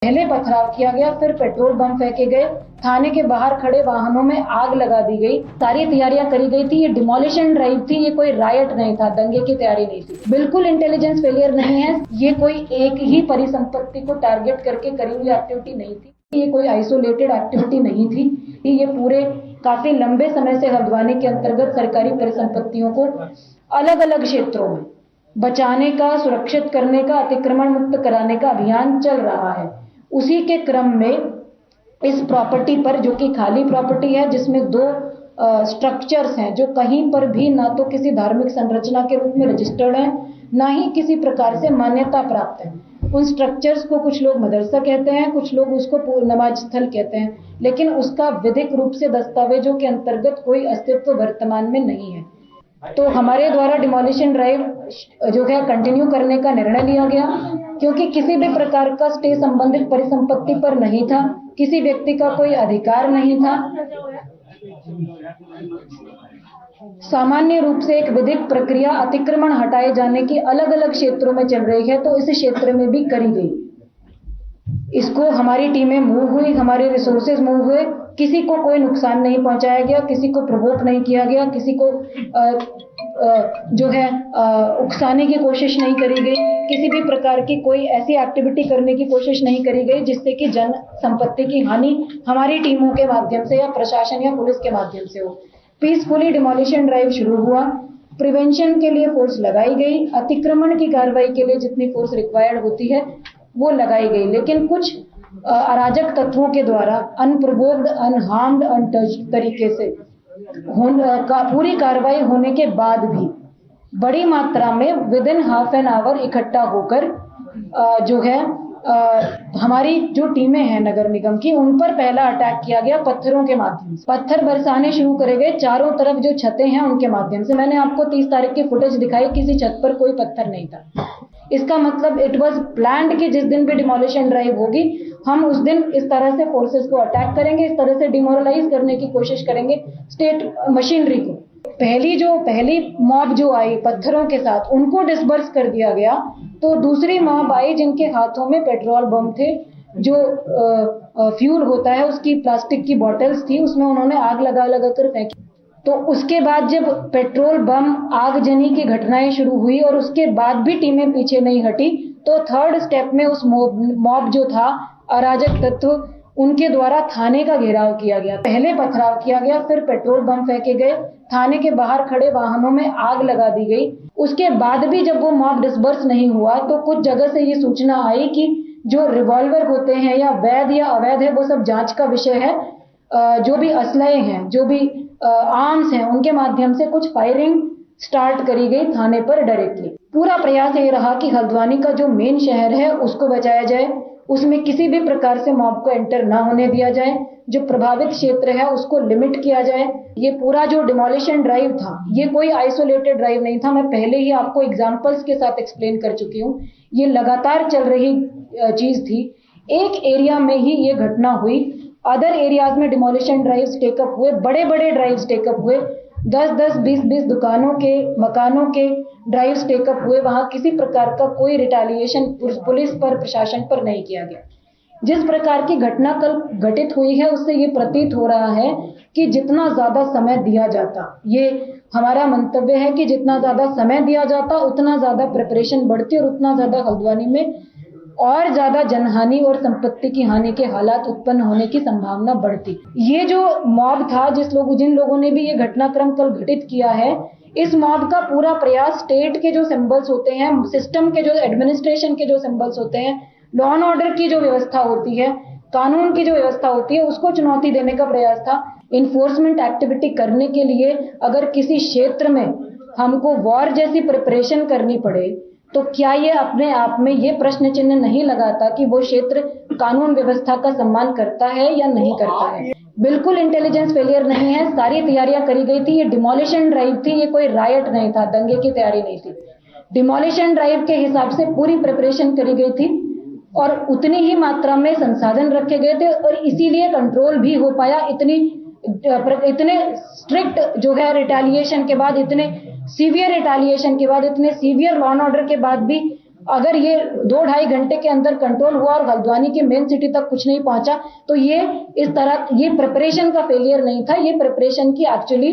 पहले पथराव किया गया, फिर पेट्रोल बम फेंके गए, थाने के बाहर खड़े वाहनों में आग लगा दी गई। सारी तैयारियां करी गई थी। ये डिमोलिशन ड्राइव थी, ये कोई रायट नहीं था, दंगे की तैयारी नहीं थी। बिल्कुल इंटेलिजेंस फेलियर नहीं है। ये कोई एक ही परिसंपत्ति को टारगेट करके करी हुई एक्टिविटी नहीं थी। ये कोई आइसोलेटेड एक्टिविटी नहीं थी। ये पूरे काफी लंबे समय से हल्द्वानी के अंतर्गत सरकारी परिसंपत्तियों को अलग अलग क्षेत्रों में बचाने का, सुरक्षित करने का, अतिक्रमण मुक्त कराने का अभियान चल रहा है। उसी के क्रम में इस प्रॉपर्टी पर, जो कि खाली प्रॉपर्टी है, जिसमें दो स्ट्रक्चर्स हैं जो कहीं पर भी ना तो किसी धार्मिक संरचना के रूप में रजिस्टर्ड है, ना ही किसी प्रकार से मान्यता प्राप्त है। उन स्ट्रक्चर्स को कुछ लोग मदरसा कहते हैं, कुछ लोग उसको नमाज स्थल कहते हैं, लेकिन उसका विधिक रूप से दस्तावेजों के अंतर्गत कोई अस्तित्व वर्तमान में नहीं है। तो हमारे द्वारा डिमोलिशन ड्राइव जो है कंटिन्यू करने का निर्णय लिया गया, क्योंकि किसी भी प्रकार का स्टे संबंधित परिसंपत्ति पर नहीं था, किसी व्यक्ति का कोई अधिकार नहीं था। सामान्य रूप से एक विधिक प्रक्रिया अतिक्रमण हटाए जाने की अलग अलग क्षेत्रों में चल रही है, तो इस क्षेत्र में भी करी गई। इसको हमारी टीमें मूव हुई, हमारे रिसोर्सेज मूव हुए, किसी को कोई नुकसान नहीं पहुंचाया गया, किसी को प्रोवोक नहीं किया गया, किसी को जो है उकसाने की कोशिश नहीं करी गई, किसी भी प्रकार की कोई ऐसी एक्टिविटी करने की कोशिश नहीं करी गई जिससे कि जन संपत्ति की हानि हमारी टीमों के माध्यम से या प्रशासन या पुलिस के माध्यम से हो। पीसफुली डिमोलिशन ड्राइव शुरू हुआ। प्रिवेंशन के लिए फोर्स लगाई गई, अतिक्रमण की कार्रवाई के लिए जितनी फोर्स रिक्वायर्ड होती है वो लगाई गई, लेकिन कुछ अराजक तत्वों के द्वारा अनप्रोवोक्ड, अनहार्म्ड, अनटच्ड तरीके से पूरी कार्रवाई होने के बाद भी बड़ी मात्रा में with in half an hour इकट्ठा होकर जो है हमारी जो टीमें हैं नगर निगम की, उन पर पहला अटैक किया गया पत्थरों के माध्यम से। पत्थर बरसाने शुरू करे गए चारों तरफ, जो छतें हैं उनके माध्यम से। मैंने आपको 30 तारीख की फुटेज दिखाई, किसी छत पर कोई पत्थर नहीं था। इसका मतलब इट वाज प्लान्ड कि जिस दिन भी डिमोलिशन ड्राइव होगी, हम उस दिन इस तरह से फोर्सेस को अटैक करेंगे, इस तरह से डिमोरलाइज करने की कोशिश करेंगे स्टेट मशीनरी को। पहली मॉब जो आई पत्थरों के साथ, उनको डिसबर्स कर दिया गया। तो दूसरी मॉब आई जिनके हाथों में पेट्रोल बम थे, जो फ्यूल होता है उसकी प्लास्टिक की बॉटल्स थी, उसमें उन्होंने आग लगा लगा कर फेंकी। तो उसके बाद जब पेट्रोल बम आगजनी की घटनाएं शुरू हुई और उसके बाद भी टीमें पीछे नहीं हटी, तो थर्ड स्टेप में उस मॉब जो था, अराजक तत्व, उनके द्वारा थाने का घेराव किया गया। पहले पथराव किया गया, फिर पेट्रोल बम फेंके गए, थाने के बाहर खड़े वाहनों में आग लगा दी गई। उसके बाद भी जब वो मॉब डिसबर्स नहीं हुआ, तो कुछ जगह से ये सूचना आई कि जो रिवॉल्वर होते हैं या वैध या अवैध है, वो सब जांच का विषय है। जो भी असलहे हैं, जो भी आर्म्स हैं, उनके माध्यम से कुछ फायरिंग स्टार्ट करी गई थाने पर डायरेक्टली। पूरा प्रयास ये रहा कि हल्द्वानी का जो मेन शहर है उसको बचाया जाए, उसमें किसी भी प्रकार से मॉब को एंटर ना होने दिया जाए, जो प्रभावित क्षेत्र है उसको लिमिट किया जाए। ये पूरा जो डिमोलिशन ड्राइव था, ये कोई आइसोलेटेड ड्राइव नहीं था। मैं पहले ही आपको एग्जांपल्स के साथ एक्सप्लेन कर चुकी हूँ। ये लगातार चल रही चीज थी। एक एरिया में ही ये घटना हुई, अदर एरियाज में डिमोलिशन ड्राइव्स टेकअप हुए, बड़े बड़े ड्राइव्स टेकअप हुए, 10-10, 20-20 दुकानों के, मकानों के ड्राइव्स टेकअप हुए। वहां किसी प्रकार का कोई रिटेलिएशन पुलिस पर, प्रशासन पर नहीं किया गया। जिस प्रकार की घटना कल घटित हुई है, उससे ये प्रतीत हो रहा है कि जितना ज्यादा समय दिया जाता, ये हमारा मंतव्य है कि जितना ज्यादा समय दिया जाता उतना ज्यादा प्रिपरेशन बढ़ती और उतना ज्यादा हल्द्वानी में और ज्यादा जनहानि और संपत्ति की हानि के हालात उत्पन्न होने की संभावना बढ़ती। ये जो मॉब था, जिन लोगों ने भी ये घटनाक्रम कल घटित किया है, इस मॉब का पूरा प्रयास स्टेट के जो सिंबल्स होते हैं, सिस्टम के जो एडमिनिस्ट्रेशन के जो सिंबल्स होते हैं, लॉ एंड ऑर्डर की जो व्यवस्था होती है, कानून की जो व्यवस्था होती है, उसको चुनौती देने का प्रयास था। इन्फोर्समेंट एक्टिविटी करने के लिए अगर किसी क्षेत्र में हमको वॉर जैसी प्रिपरेशन करनी पड़े, तो क्या ये अपने आप में ये प्रश्न चिन्ह नहीं लगाता कि वो क्षेत्र कानून व्यवस्था का सम्मान करता है या नहीं करता है? बिल्कुल इंटेलिजेंस फेलियर नहीं है। सारी तैयारियां करी गई थी। ये डिमोलिशन ड्राइव थी, ये कोई रायट नहीं था, दंगे की तैयारी नहीं थी। डिमोलिशन ड्राइव के हिसाब से पूरी प्रिपरेशन करी गई थी और उतनी ही मात्रा में संसाधन रखे गए थे और इसीलिए कंट्रोल भी हो पाया। इतने स्ट्रिक्ट जो है रिटेलिएशन के बाद, इतने सीवियर रिटेलिएशन के बाद, इतने सीवियर लॉ एंड ऑर्डर के बाद भी अगर ये 2-2.5 घंटे के अंदर कंट्रोल हुआ और हल्द्वानी के मेन सिटी तक कुछ नहीं पहुंचा तो ये इस तरह ये प्रिपरेशन का फेलियर नहीं था, ये प्रिपरेशन की एक्चुअली